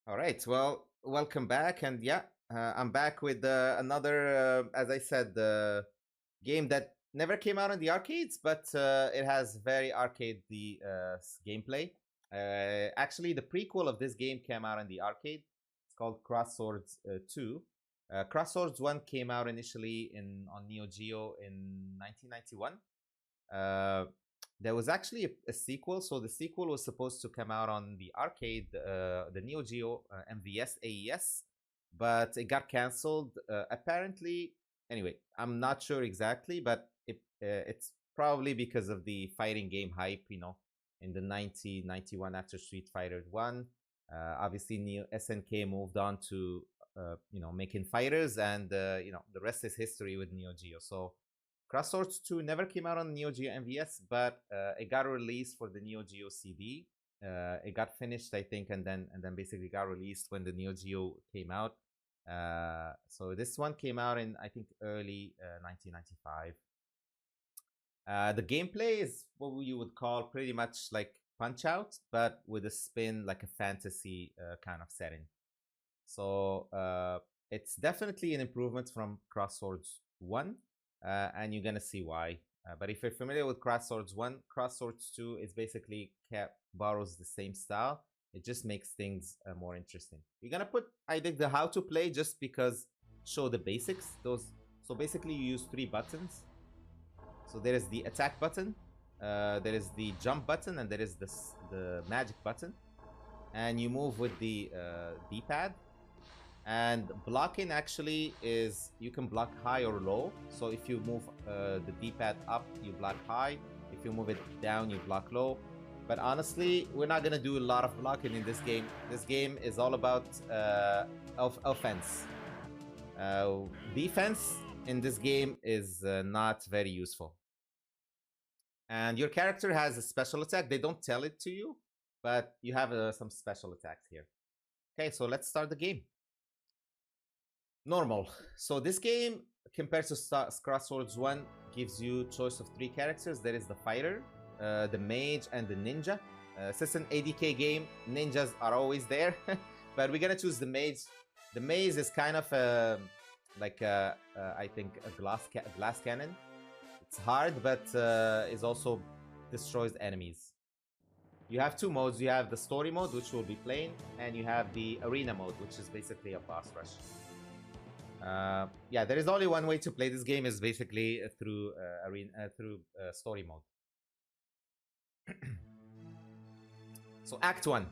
All right. Well, welcome back, and yeah, I'm back with another, as I said, game that never came out in the arcades, but it has very arcade gameplay. Actually, the prequel of this game came out in the arcade. It's called Crosswords 2. Crosswords 1 came out initially on Neo Geo in 1991. There was actually a sequel, so the sequel was supposed to come out on the arcade, the Neo Geo MVS AES, but it got cancelled. Apparently, anyway, I'm not sure exactly, but it's probably because of the fighting game hype, you know, in the 1991 after Street Fighter 1. Obviously, Neo SNK moved on to, making fighters, and, the rest is history with Neo Geo. So Crosswords 2 never came out on Neo Geo MVS, but it got released for the Neo Geo CD. It got finished, I think, and then basically got released when the Neo Geo came out. So this one came out in, I think, early 1995. The gameplay is what you would call pretty much like Punch-Out, but with a spin, like a fantasy kind of setting. So it's definitely an improvement from Crosswords 1. And you're gonna see why. But if you're familiar with Crosswords 1, Crosswords 2 is basically borrows the same style. It just makes things more interesting. You're gonna put, I think, the how to play just because show the basics. So basically you use 3 buttons. So there is the attack button, there is the jump button, and there is the magic button. And you move with the D-pad. And blocking actually is, you can block high or low. So if you move the D-pad up, you block high. If you move it down, you block low. But honestly, we're not gonna do a lot of blocking in this game. This game is all about offense. Defense in this game is not very useful. And your character has a special attack. They don't tell it to you, but you have some special attacks here. Okay, so let's start the game. Normal. So this game, compared to Crosswords 1, gives you choice of 3 characters. There is the fighter, the mage, and the ninja. Since an ADK game, ninjas are always there, but we're gonna choose the mage. The mage is kind of I think a glass cannon. It's hard, but it also destroys enemies. You have 2 modes. You have the story mode, which we'll be playing, and you have the arena mode, which is basically a boss rush. Yeah, there is only one way to play this game, is basically through story mode. So Act 1,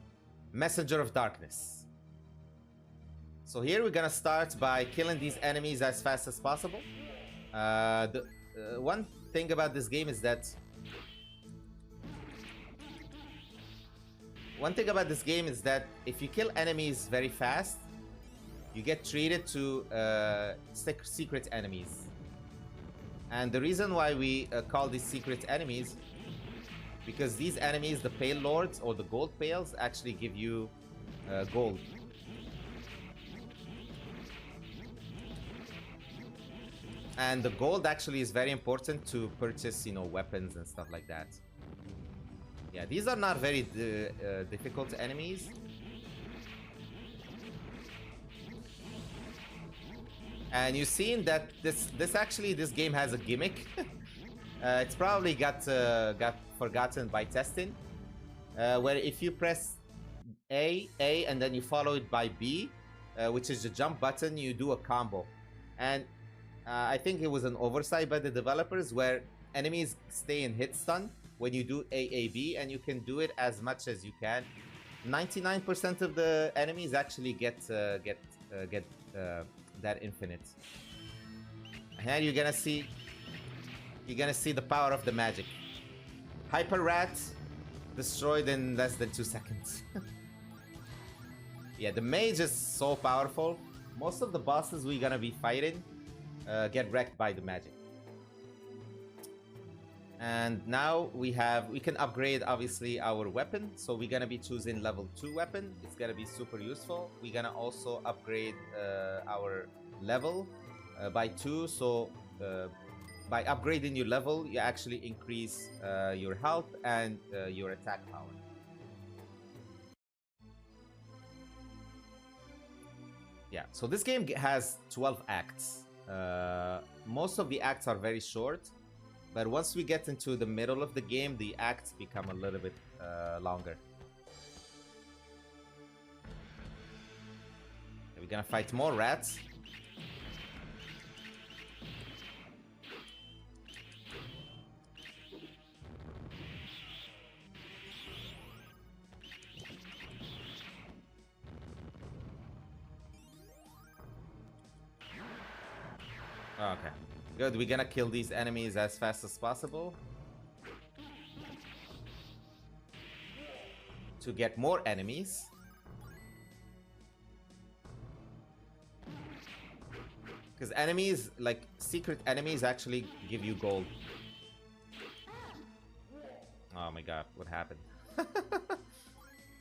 Messenger of Darkness. So here we're gonna start by killing these enemies as fast as possible. The one thing about this game is that if you kill enemies very fast, you get treated to secret enemies. And the reason why we call these secret enemies, because these enemies, the Pale Lords or the Gold Pales, actually give you gold. And the gold actually is very important to purchase, weapons and stuff like that. Yeah, these are not very difficult enemies. And you've seen that this game has a gimmick. It's probably got forgotten by testing, where if you press A, and then you follow it by B, which is the jump button, you do a combo. And I think it was an oversight by the developers, where enemies stay in hit stun when you do AAB, and you can do it as much as you can. 99% of the enemies actually get that infinite. And you're gonna see the power of the magic. Hyper Rat, destroyed in less than 2 seconds. Yeah, the mage is so powerful. Most of the bosses we're gonna be fighting get wrecked by the magic. And now we can upgrade obviously our weapon. So we're gonna be choosing level 2 weapon. It's gonna be super useful. We're gonna also upgrade our level by 2. So by upgrading your level, you actually increase your health and your attack power. Yeah, so this game has 12 acts. Most of the acts are very short, but once we get into the middle of the game, the acts become a little bit longer. We're gonna fight more rats. Okay, good. We're gonna kill these enemies as fast as possible to get more enemies. Because enemies, like secret enemies, actually give you gold. Oh my god, what happened?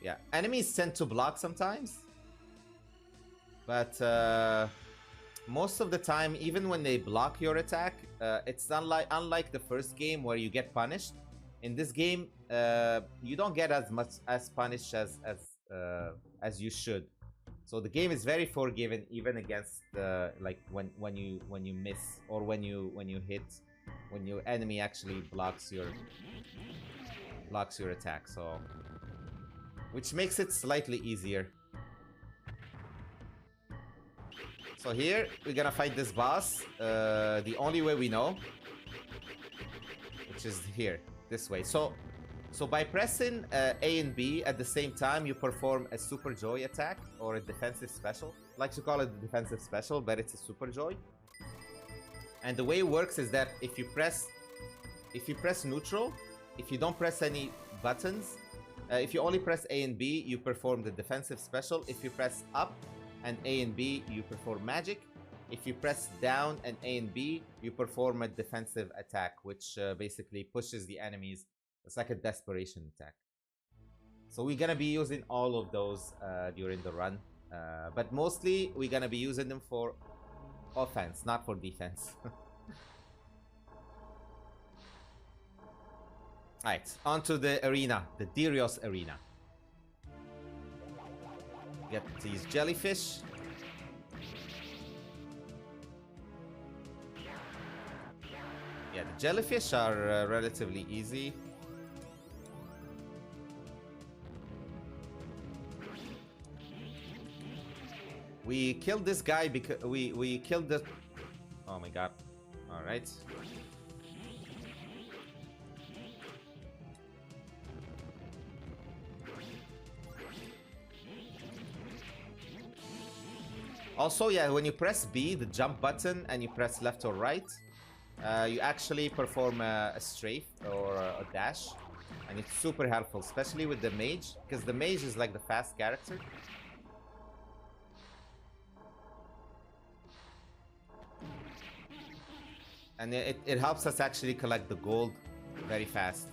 Yeah, enemies tend to block sometimes. But most of the time, even when they block your attack, it's unlike the first game where you get punished. In this game, you don't get as much punished as you should. So the game is very forgiving, even against like when you miss or when you hit, when your enemy actually blocks your attack. So which makes it slightly easier. So here, we're gonna fight this boss the only way we know, which is here, this way. So by pressing A and B at the same time, you perform a Super Joy attack or a defensive special. I like to call it a defensive special, but it's a Super Joy. And the way it works is that if you press neutral, if you don't press any buttons, if you only press A and B, you perform the defensive special. If you press up and A and B, you perform magic. If you press down and A and B, you perform a defensive attack, which basically pushes the enemies. It's like a desperation attack. So we're gonna be using all of those during the run, but mostly we're gonna be using them for offense, not for defense. Alright, onto the arena, the Dirios arena. Get these jellyfish. Yeah, the jellyfish are relatively easy. We killed this guy because we killed the... Oh my god. Alright. Also, yeah, when you press B, the jump button, and you press left or right, you actually perform a strafe or a dash, and it's super helpful, especially with the mage, because the mage is like the fast character. And it helps us actually collect the gold very fast.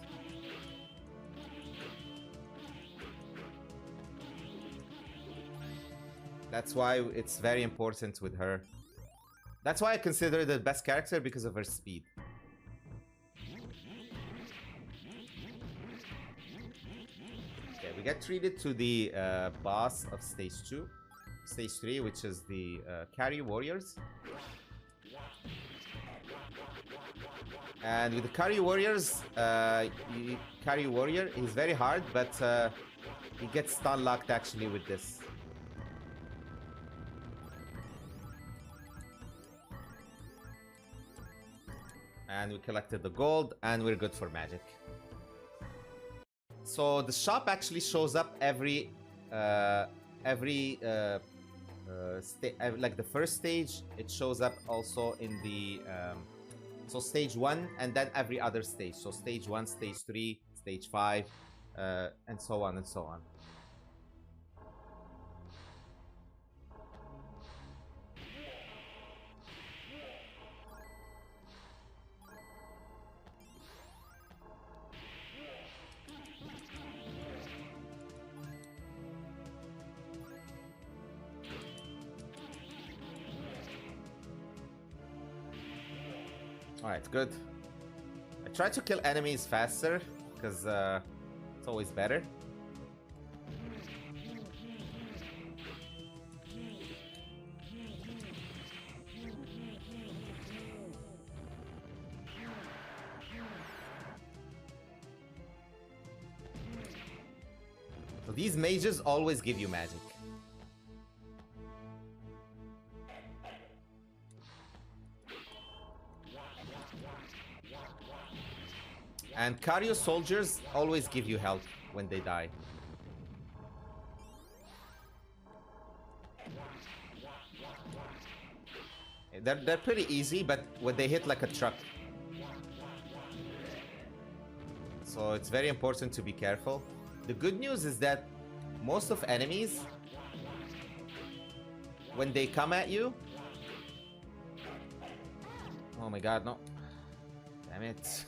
That's why it's very important with her. That's why I consider her the best character, because of her speed. Okay, we get treated to the boss of stage 2. Stage 3, which is the carry warriors. And with the carry warriors, carry warrior is very hard, but he gets stun locked actually with this. And we collected the gold, and we're good for magic. So the shop actually shows up every like the first stage. It shows up also in the so stage 1, and then every other stage. So stage 1, stage 3, stage 5, and so on and so on. Alright, good. I try to kill enemies faster, because it's always better. So these mages always give you magic. And Kario soldiers always give you health when they die. They're pretty easy, but when they hit like a truck. So it's very important to be careful. The good news is that most of enemies, when they come at you... Oh my god, no. Damn it.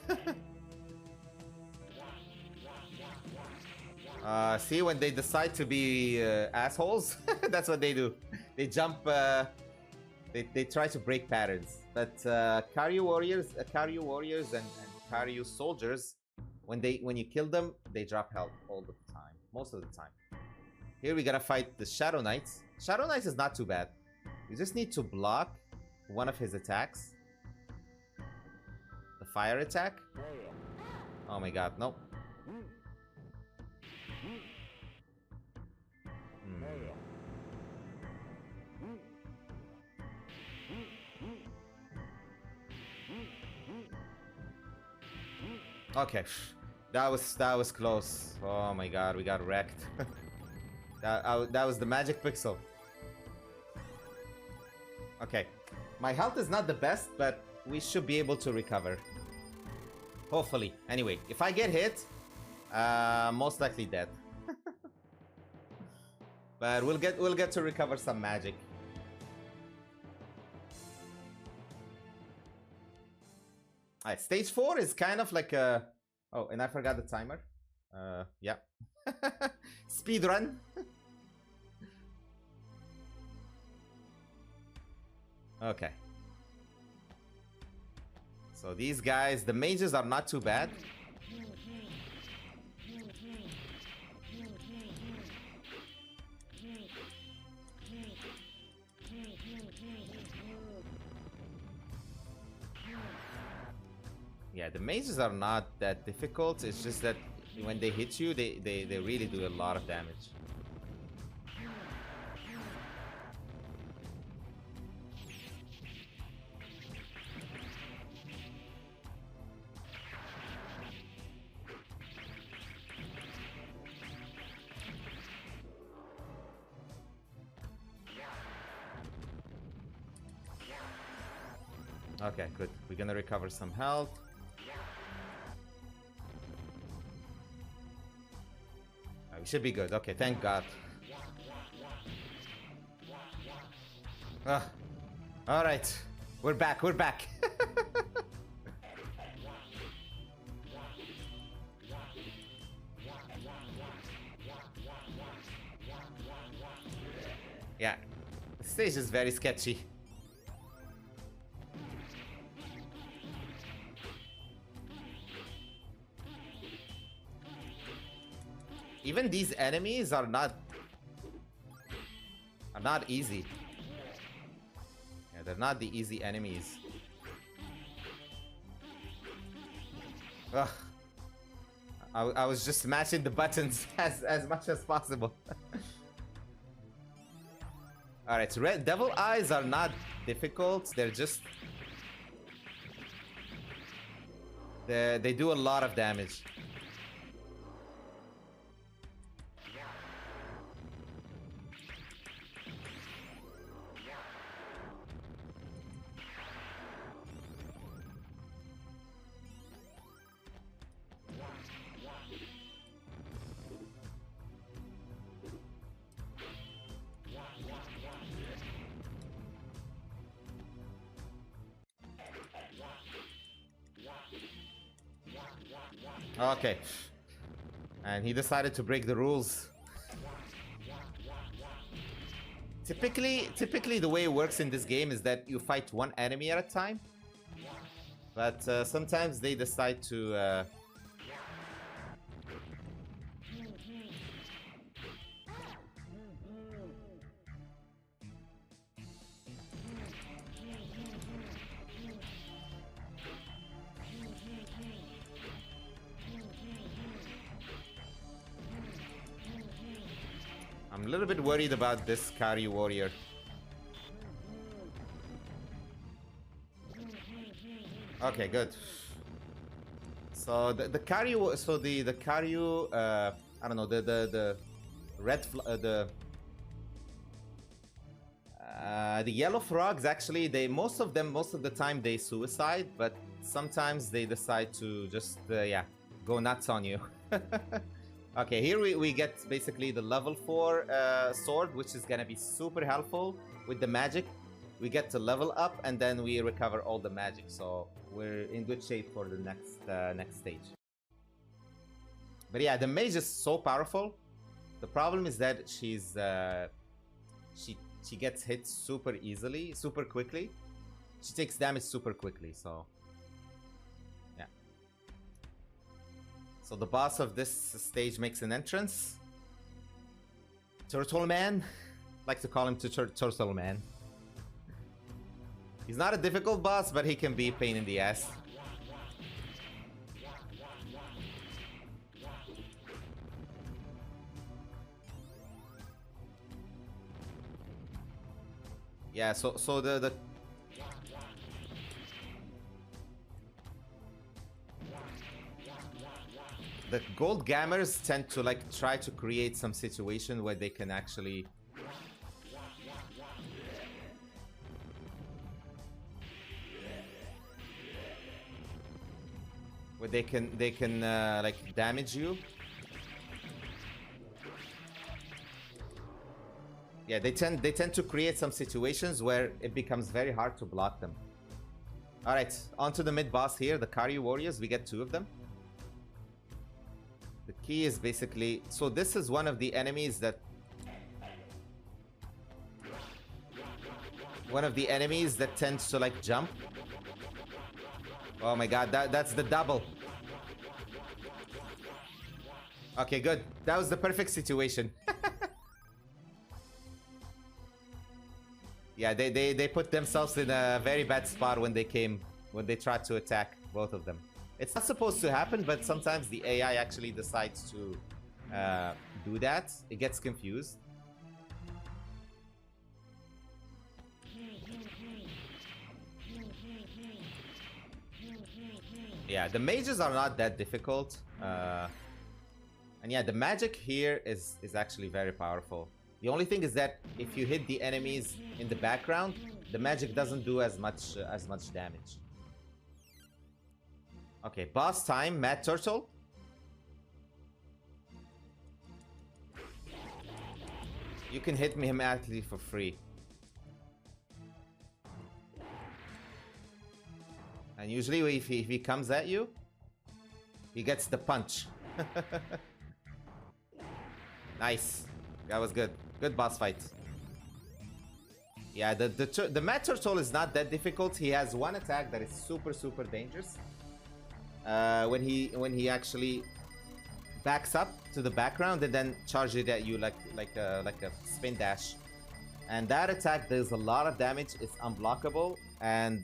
See, when they decide to be assholes, that's what they do. They jump, they try to break patterns. But Karyu warriors and Karyu soldiers, when you kill them, they drop health all the time, most of the time. Here we gotta fight the Shadow Knights. Shadow Knights is not too bad. You just need to block one of his attacks. The fire attack. Oh my god, no. Okay, that was close. Oh my god, we got wrecked. that was the magic pixel. Okay, my health is not the best, but we should be able to recover. Hopefully. Anyway, if I get hit, most likely dead. But we'll get to recover some magic. Alright, stage 4 is kind of like a... Oh, and I forgot the timer. Yeah. Speedrun. Okay. So these guys, the mages are not too bad. Yeah, the mages are not that difficult. It's just that when they hit you, they really do a lot of damage. Okay, good. We're gonna recover some health. We should be good. Okay, thank God. All right, we're back. We're back. Yeah, the stage is very sketchy. Even these enemies are not easy. Yeah, they're not the easy enemies. Ugh. I was just smashing the buttons as much as possible. Alright, so red devil eyes are not difficult. They're just... They do a lot of damage. Okay. And he decided to break the rules. Typically the way it works in this game is that you fight one enemy at a time. But sometimes they decide to... I'm a little bit worried about this Karyu warrior. Okay, good. So the Karyu, so the Karyu, I don't know, the red, the yellow frogs actually, most of the time they suicide, but sometimes they decide to just yeah, go nuts on you. Okay, here we get basically the level 4 sword, which is gonna be super helpful with the magic. We get to level up and then we recover all the magic, so we're in good shape for the next stage. But yeah, the mage is so powerful. The problem is that she's she gets hit super easily, super quickly. She takes damage super quickly, so yeah. So the boss of this stage makes an entrance. Turtle Man, like to call him Turtle Man. He's not a difficult boss, but he can be a pain in the ass. Yeah, so the gold gammers tend to like try to create some situation where they can actually like damage you. Yeah, they tend to create some situations where it becomes very hard to block them. All right, on to the mid boss here, the Karyu warriors. We get 2 of them. The key is basically, so this is one of the enemies that tends to like jump. Oh my god, that's the double. Okay, good. That was the perfect situation. Yeah, they put themselves in a very bad spot when they tried to attack both of them. It's not supposed to happen, but sometimes the AI actually decides to do that. It gets confused. Yeah, the mages are not that difficult. And yeah, the magic here is actually very powerful. The only thing is that if you hit the enemies in the background, the magic doesn't do as much damage. Okay, boss time, Mad Turtle. You can hit him actually for free. And usually if he comes at you, he gets the punch. Nice. That was good. Good boss fight. Yeah, the Mad Turtle is not that difficult. He has one attack that is super dangerous. When he actually backs up to the background and then charges at you like a spin dash. And that attack does a lot of damage. It's unblockable and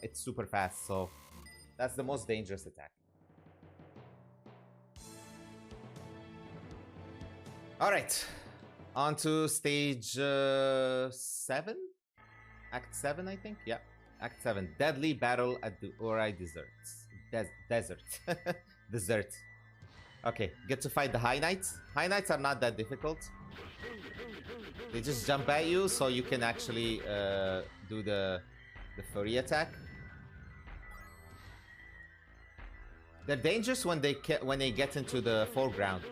it's super fast. So that's the most dangerous attack. All right. On to stage 7? Act 7, I think? Yeah, Act 7. Deadly Battle at the Ori Deserts. Desert. Desert. Okay, get to fight the High Knights. High Knights are not that difficult. They just jump at you, so you can actually do the Fury attack. They're dangerous when they get into the foreground.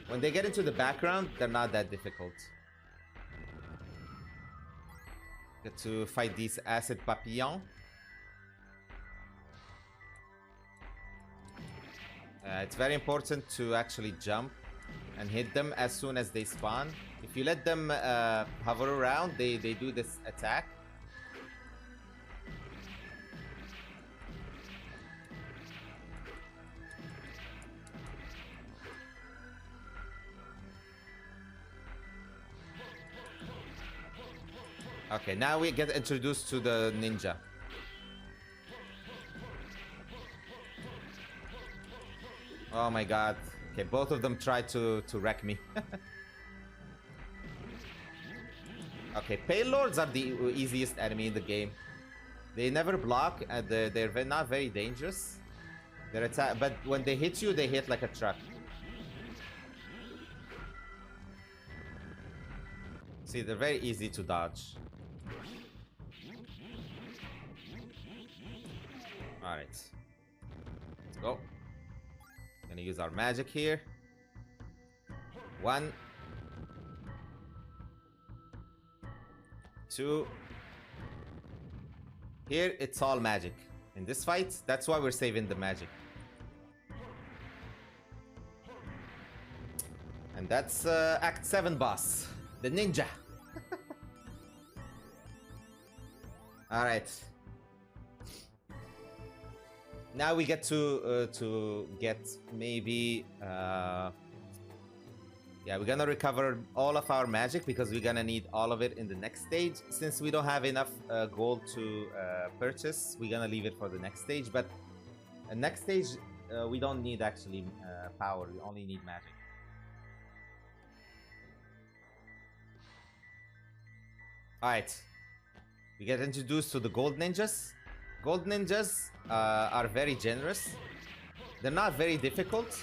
When they get into the background, they're not that difficult. Get to fight these acid papillons. It's very important to actually jump and hit them as soon as they spawn. If you let them hover around, they do this attack. Okay, now we get introduced to the ninja. Oh my god. Okay, both of them tried to wreck me. Okay, Pale Lords are the easiest enemy in the game. They never block, and they're not very dangerous. Their attack, but when they hit you, they hit like a truck. See, they're very easy to dodge. Alright. Let's go. Gonna use our magic here. 1, 2. Here, it's all magic. In this fight, that's why we're saving the magic. And that's Act 7 boss. The ninja. Alright. Now we get to get maybe yeah, we're gonna recover all of our magic because we're gonna need all of it in the next stage. Since we don't have enough gold to purchase, we're gonna leave it for the next stage. But next stage, we don't need actually power. We only need magic. Alright. We get introduced to the gold ninjas. Gold ninjas are very generous. They're not very difficult,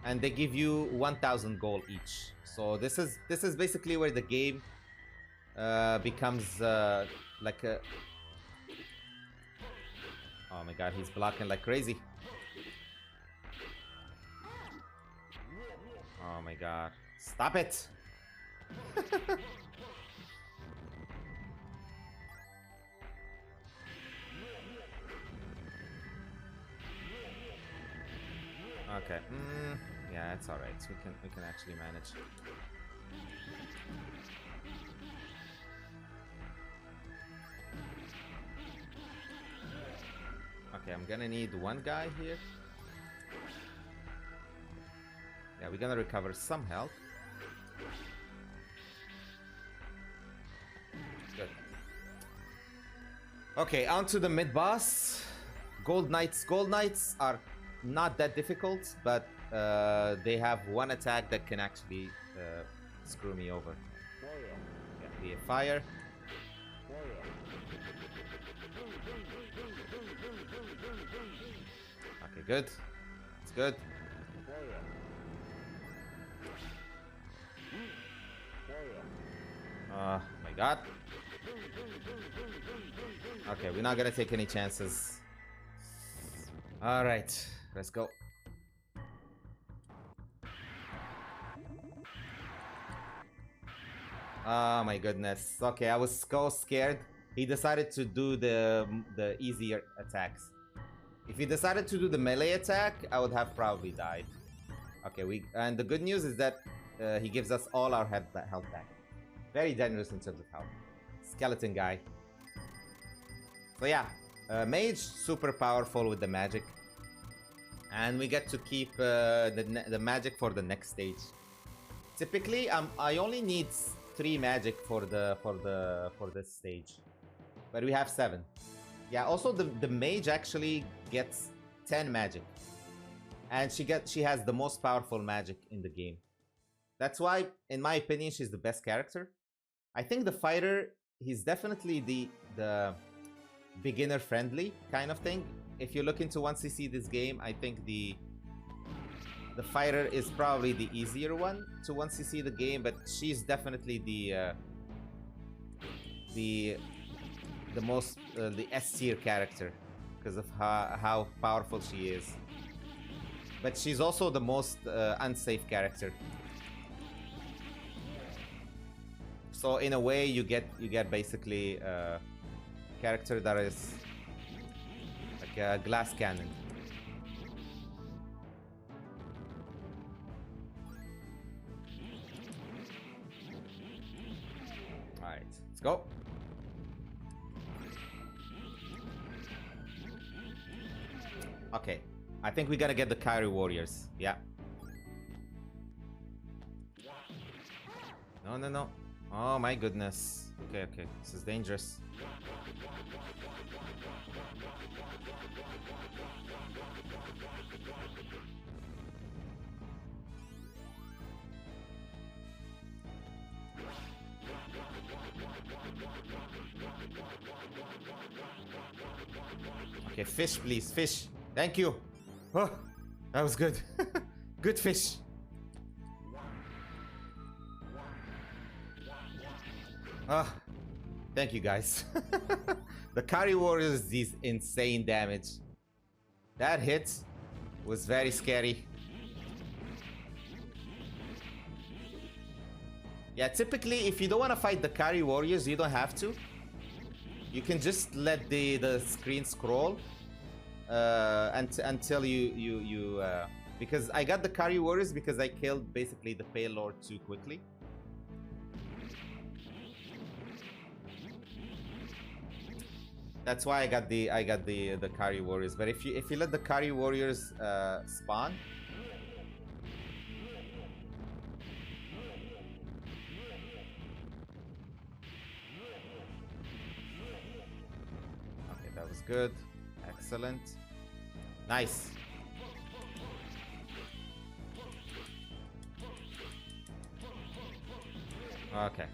and they give you 1,000 gold each. So this is basically where the game becomes like a... Oh my god, he's blocking like crazy. Oh my god. Stop it! Okay. Yeah, it's all right. We can actually manage. Okay, I'm gonna need one guy here. Yeah, we're gonna recover some health. Good. Okay, on to the mid boss. Gold Knights. Gold Knights are not that difficult, but they have one attack that can actually screw me over. Yeah, be a fire. Okay, good. It's good. Oh my god. Okay, we're not gonna take any chances. Alright. Let's go. Oh my goodness. Okay, I was so scared. He decided to do the easier attacks. If he decided to do the melee attack, I would have probably died. Okay, and the good news is that he gives us all our health back. Very generous in terms of health. Skeleton guy. So yeah, mage, super powerful with the magic. And we get to keep the magic for the next stage. Typically, I only need 3 magic for this stage, but we have 7. Yeah. Also, the mage actually gets 10 magic, and she has the most powerful magic in the game. That's why, in my opinion, she's the best character. I think the fighter, he's definitely the beginner friendly kind of thing. If you look into 1cc this game, I think the fighter is probably the easier one to 1cc the game, but she's definitely the most the S tier character because of how powerful she is. But she's also the most unsafe character. So in a way, you get basically a character that is like a glass cannon. let's go. Okay, I think we gotta get the Kairi Warriors. Yeah. No, no, no. Oh my goodness. Okay, okay. This is dangerous. Okay, fish, please. Fish. Thank you. Oh, that was good. Good fish. Ah, thank you guys. The Kairi Warriors does insane damage. That hit was very scary. Yeah, typically if you don't want to fight the Kairi Warriors, you don't have to. You can just let the screen scroll until you because I got the Kairi Warriors because I killed basically the Pale Lord too quickly. That's why I got the Kairi Warriors. But if you let the Kairi Warriors spawn, okay, that was good, excellent, nice. Okay,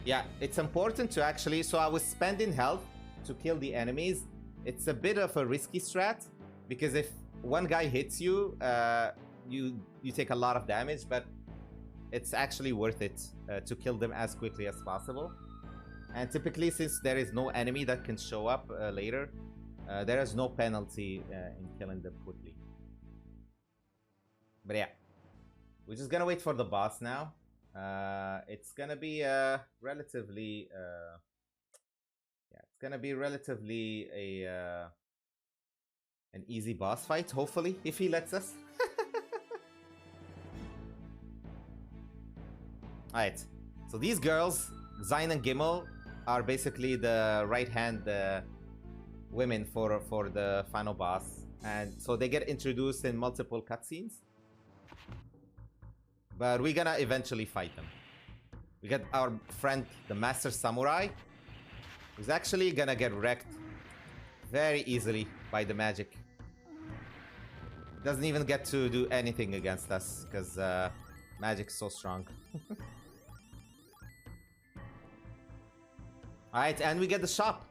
yeah, it's important to actually. So I was spending health to kill the enemies. It's a bit of a risky strat because if one guy hits you, you take a lot of damage, but it's actually worth it to kill them as quickly as possible. And typically, since there is no enemy that can show up later, there is no penalty in killing them quickly. But yeah, we're just gonna wait for the boss now. It's gonna be relatively yeah, it's gonna be relatively an easy boss fight, hopefully, if he lets us. Alright, so these girls, Zayn and Gimel, are basically the right-hand women for the final boss. And so they get introduced in multiple cutscenes. But we're gonna eventually fight them. We got our friend, the Master Samurai, who's actually gonna get wrecked very easily by the magic. Doesn't even get to do anything against us because magic's so strong. Alright, and we get the shop.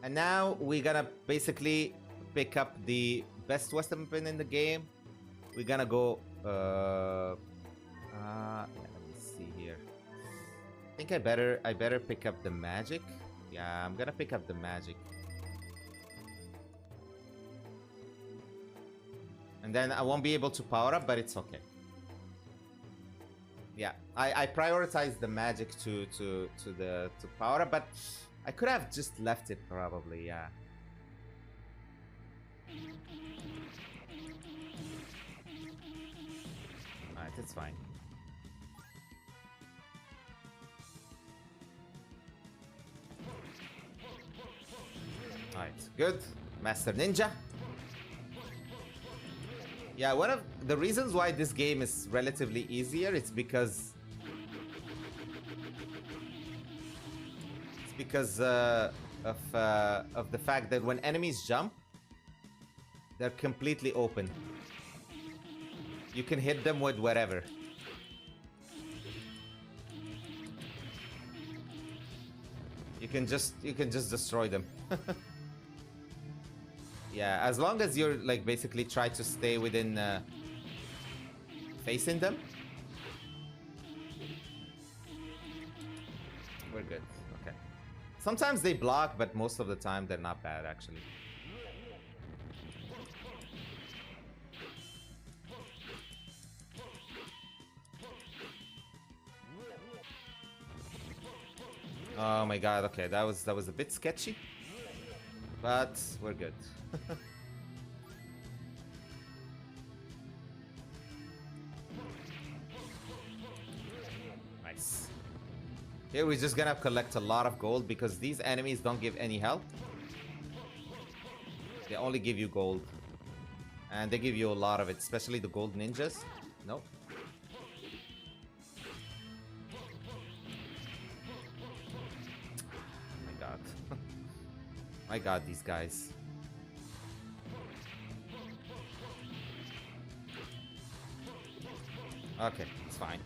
And now we're gonna basically pick up the best weapon in the game. We're gonna go yeah, let me see here. I think I better pick up the magic. Yeah, I'm gonna pick up the magic. And then I won't be able to power up, but it's okay. Yeah, I prioritize the magic to power up, but I could have just left it probably, yeah. Alright, it's fine. Alright, good. Master Ninja. Yeah, one of the reasons why this game is relatively easier, it's because of the fact that when enemies jump, they're completely open. You can hit them with whatever. You can just destroy them. Yeah, as long as you're like basically try to stay within facing them, we're good. Okay. Sometimes they block, but most of the time they're not bad actually. Oh my god, okay, that was a bit sketchy. But we're good. Nice. Here we're just gonna collect a lot of gold because these enemies don't give any health. They only give you gold. And they give you a lot of it, especially the gold ninjas. Nope. My god. My god, these guys. Okay, it's fine.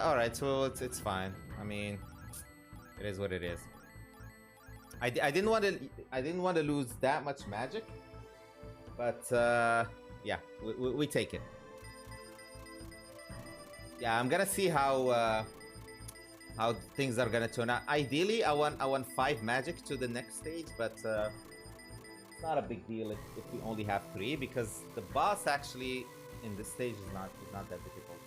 Alright, so it's fine. I mean, it is what it is. I didn't want to lose that much magic, but yeah, we take it. Yeah, I'm gonna see how things are gonna turn out. Ideally, I want 5 magic to the next stage, but it's not a big deal if we only have 3 because the boss actually in this stage is not that difficult.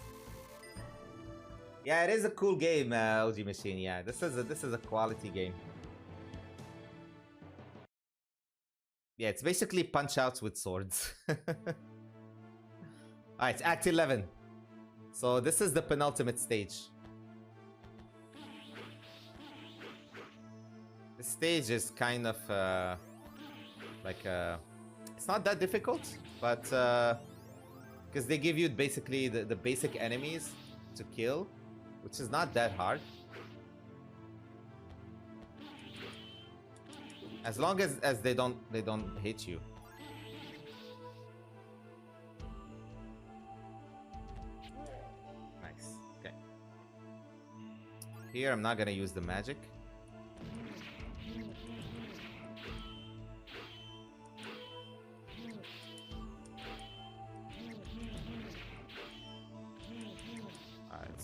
Yeah, it is a cool game, LG Machine. Yeah, this is a quality game. Yeah, it's basically punch outs with swords. Alright, it's Act 11. So this is the penultimate stage. This stage is kind of like it's not that difficult, but because they give you basically the basic enemies to kill, which is not that hard. As long as they don't hit you. Nice. Okay. Here I'm not gonna use the magic.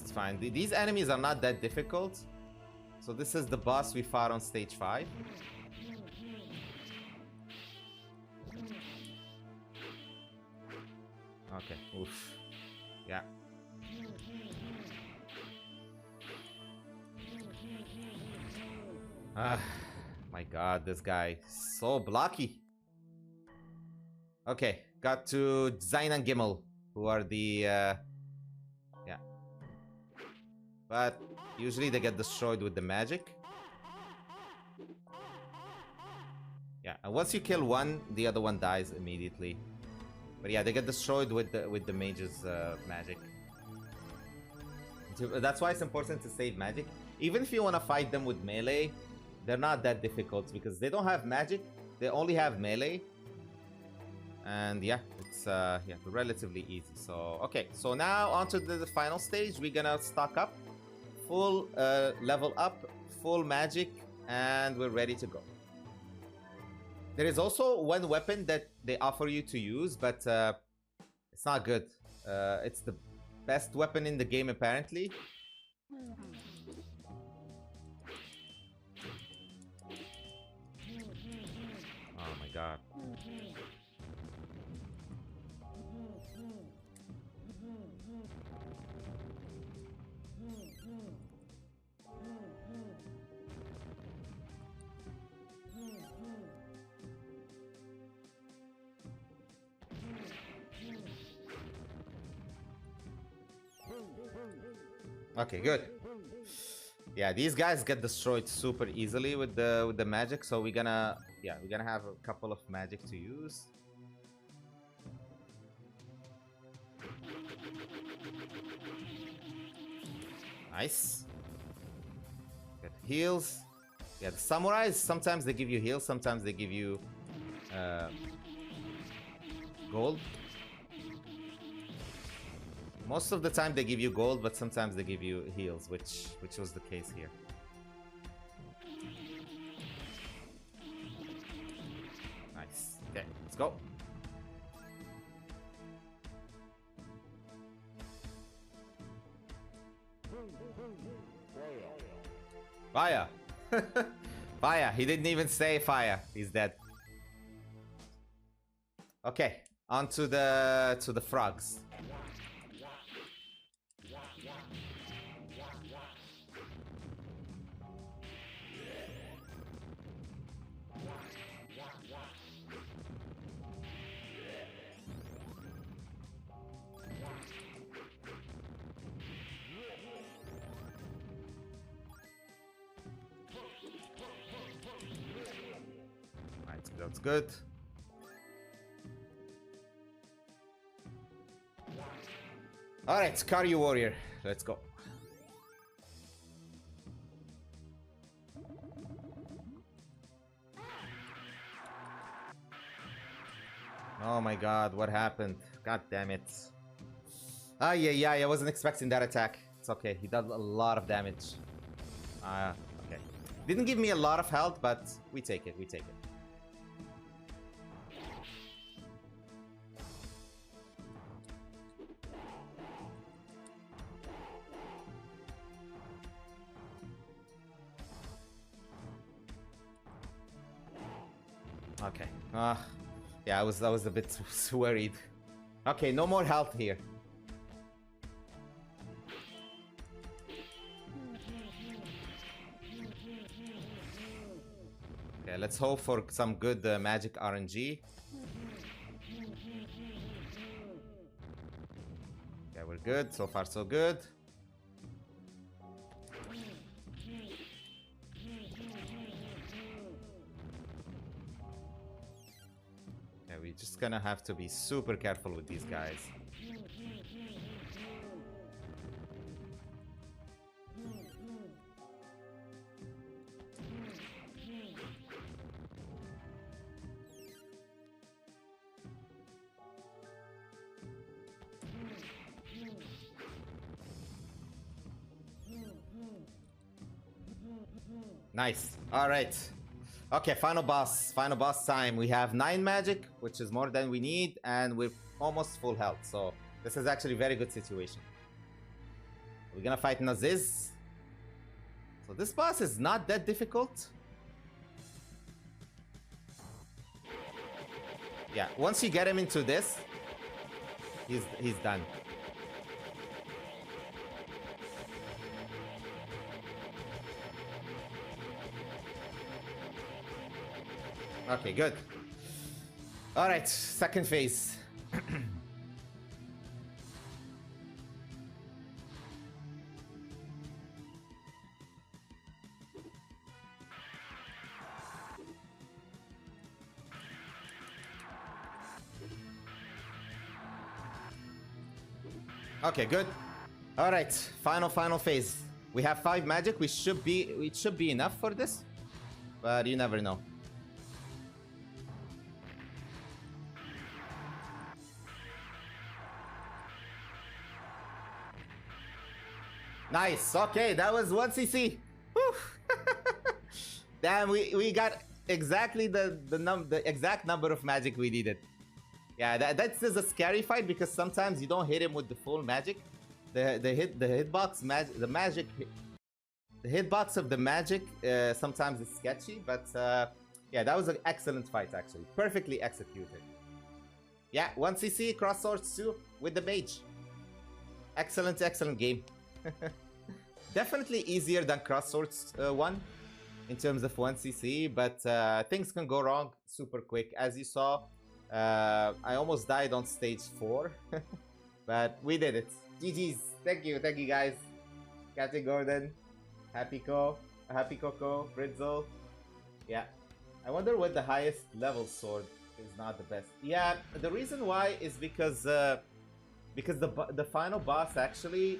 It's fine. These enemies are not that difficult. So this is the boss we fought on stage 5. Okay, oof. Yeah. Ah, my god, this guy so blocky. Okay, got to Zain and Gimel, who are the yeah. But usually they get destroyed with the magic. Yeah, and once you kill one, the other one dies immediately. But yeah, they get destroyed with the mage's magic. That's why it's important to save magic. Even if you want to fight them with melee, they're not that difficult because they don't have magic. They only have melee. And yeah, it's yeah, relatively easy. So okay, so now onto the final stage. We're gonna stock up, full level up, full magic, and we're ready to go. There is also one weapon that they offer you to use, but it's not good. It's the best weapon in the game, apparently. Oh my god. Okay, good. Yeah, these guys get destroyed super easily with the magic, so we're gonna have a couple of magic to use. Nice. Get heals. Yeah, the samurais, sometimes they give you heals, sometimes they give you gold. Most of the time they give you gold, but sometimes they give you heals, which was the case here. Nice. Okay, let's go. Vaya. Fire. He didn't even say fire. He's dead. Okay, on to the frogs. That's good. Alright, Karyu Warrior. Let's go. Oh my god, what happened? God damn it. Yeah, I wasn't expecting that attack. It's okay, he does a lot of damage. Okay. Didn't give me a lot of health, but we take it, we take it. Okay. Yeah, I was a bit worried. Okay, no more health here. Okay, let's hope for some good magic RNG. Okay, we're good. So far, so good. We're just gonna have to be super careful with these guys. Nice. All right. Okay, final boss time. We have 9 magic, which is more than we need, and we're almost full health. So this is actually a very good situation. We're gonna fight Naziz. So this boss is not that difficult. Yeah, once you get him into this, he's done. Okay, good. All right, second phase. Okay, good. All right, final phase. We have 5 magic. It should be enough for this, but you never know. Nice. Okay, that was 1 CC. Damn, we got exactly the exact number of magic we needed. Yeah, that's a scary fight because sometimes you don't hit him with the full magic. The hitbox magic, the hitbox of the magic sometimes is sketchy, but yeah, that was an excellent fight actually, perfectly executed. Yeah, 1 CC cross swords 2 with the mage. Excellent game. Definitely easier than cross swords 1 in terms of 1 CC, but things can go wrong super quick. As you saw, I almost died on stage 4, but we did it. GG's. Thank you guys. Captain Gordon, Happy Coco, Britzel. Yeah, I wonder what the highest level sword is not the best. Yeah, the reason why is because the final boss actually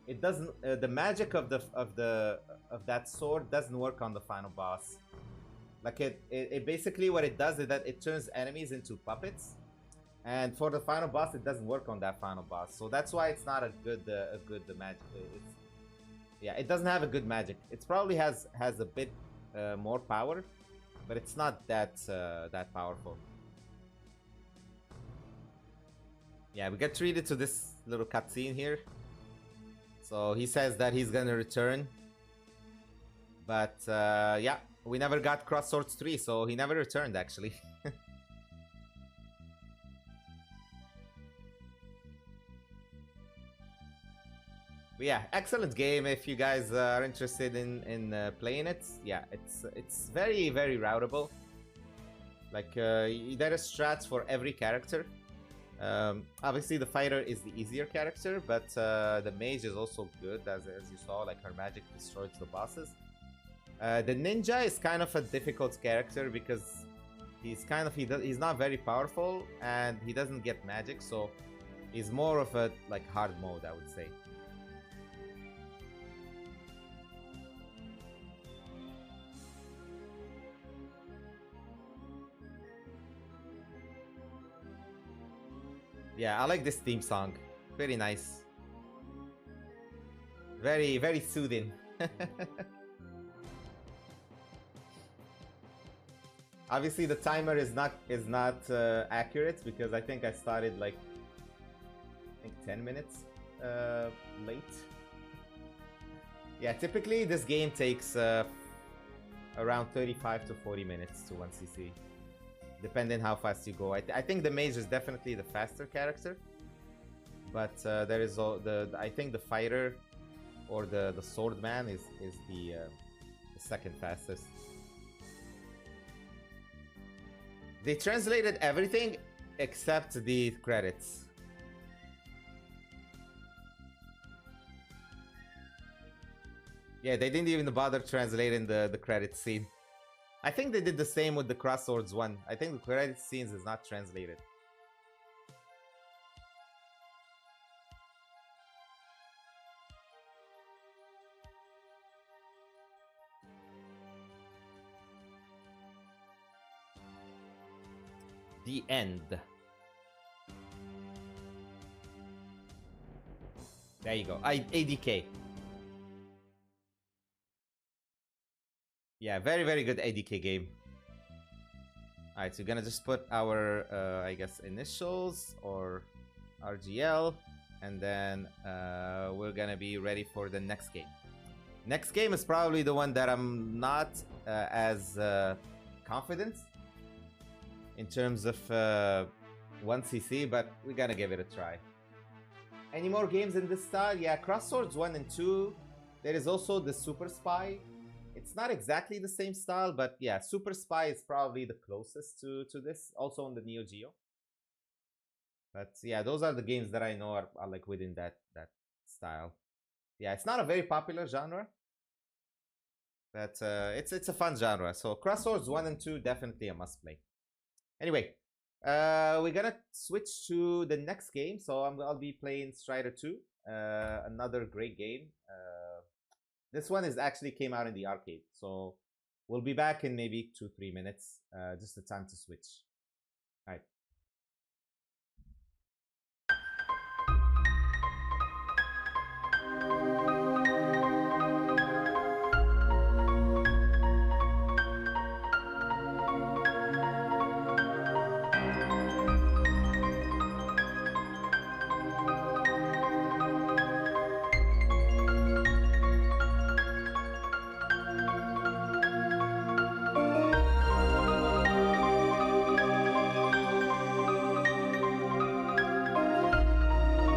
it doesn't the magic of that sword doesn't work on the final boss. Like it basically what it does is that it turns enemies into puppets, and for the final boss it doesn't work on that final boss. So that's why it's not a good magic. Yeah, it doesn't have a good magic. It probably has a bit more power, but it's not that that powerful. Yeah, we get treated to this little cutscene here. So he says that he's gonna return But yeah, we never got Cross Swords 3, so he never returned actually. But yeah, excellent game. If you guys are interested in playing it, yeah, it's very routable. Like there are strats for every character. Obviously, the fighter is the easier character, but the mage is also good, as you saw. Like her magic destroys the bosses. The ninja is kind of a difficult character because he's not very powerful and he doesn't get magic, so he's more of a like hard mode, I would say. Yeah, I like this theme song. Very nice. Very soothing. Obviously, the timer is not accurate because I think I started like 10 minutes late. Yeah, typically this game takes around 35 to 40 minutes to 1cc, depending how fast you go. I think the mage is definitely the faster character, but there is I think the fighter or the swordman is the second fastest. They translated everything except the credits. Yeah, they didn't even bother translating the credit scene. I think they did the same with the Crosswords one. I think the credit scenes is not translated. The end. There you go. ADK. Yeah, very good ADK game. Alright, so we're gonna just put our, I guess, initials or RGL, and then we're gonna be ready for the next game. Next game is probably the one that I'm not as confident in terms of 1cc, but we're gonna give it a try. Any more games in this style? Yeah, Crosswords 1 and 2. There is also the Super Spy. It's not exactly the same style, but yeah, Super Spy is probably the closest to this, also on the Neo Geo. But yeah, those are the games that I know are like within that style. Yeah, it's not a very popular genre, but it's a fun genre. So Crosswords 1 and 2 definitely a must play. Anyway, we're gonna switch to the next game. So I'll be playing Strider 2, another great game. This one is actually came out in the arcade, so we'll be back in maybe 2-3 minutes. Just the time to switch. All right.